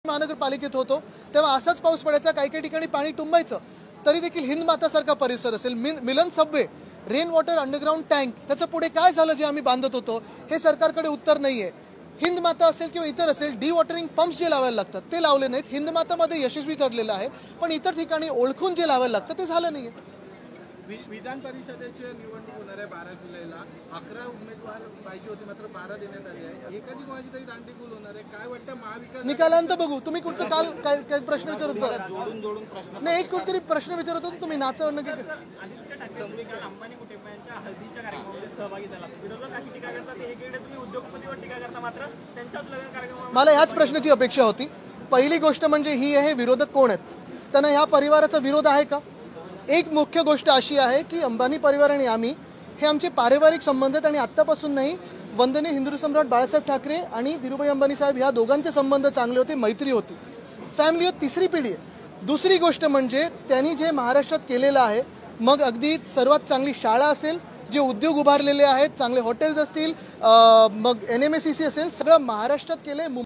महानगरपालिकेत होतो तेव्हा असाच पाऊस पडायचा, काही काही ठिकाणी पाणी तुंबायचं, तरी देखील हिंदमातासारखा परिसर असेल, Milan subway, rain water underground tank, त्याच्या पुढे काय झालं जे आम्ही बांधत होतो हे सरकारकडे उत्तर नाहीये. हिंदमाता असेल किंवा इतर असेल, डी वॉटरिंग पंप्स जे लावायला लागतात ते लावले नाहीत. हिंदमातामध्ये यशस्वी ठरलेलं आहे, पण इतर ठिकाणी ओळखून जे लावायला लागतं ते झालं नाहीये. विधान परिषदेची निवडणूक होणार आहे 12 जुलैला. 11 उमेदवार पाहिजे होते, मात्र 12 देण्यात आले आहे. एकाची कोणाची तरी दांडीकुल होणार आहे. काय वाटतं महाविकास निकालांत बघू. तुम्ही कुठचं काल काय प्रश्न विचारत होता? नाही, एक कोणतरी प्रश्न विचारत होता तुम्ही नाचावं नका. अंबानी कुटुंबियांच्या हळदीच्या कार्यक्रमामध्ये सहभागी झाला. विरोधक अशी टीका करतात, एकीकडे तुम्ही उद्योगपतीवर टीका करता, मात्र त्यांच्याच लग्न कार्यक्रमामध्ये. मला ह्याच प्रश्नाची अपेक्षा होती. पहिली गोष्ट म्हणजे ही आहे, विरोधक कोण आहेत, त्यांना ह्या परिवाराचा विरोध आहे का? एक मुख्य गोष्ट अशी आहे की अंबानी परिवार आणि आम्ही हे आमचे पारिवारिक संबंध आहेत आणि आत्तापासून नाही, वंदनीय हिंदू सम्राट बाळासाहेब ठाकरे आणि धीरूभाई अंबानी साहेब ह्या दोघांचे संबंध चांगले होते, मैत्री होती, फॅमिली होती. तिसरी पिढी आहे. दुसरी गोष्ट म्हणजे त्यांनी जे महाराष्ट्रात केलेलं आहे, मग अगदी सर्वात चांगली शाळा असेल, जे उद्योग उभारलेले आहेत, चांगले हॉटेल्स असतील, मग NMACC असेल, सगळं महाराष्ट्रात केलंय.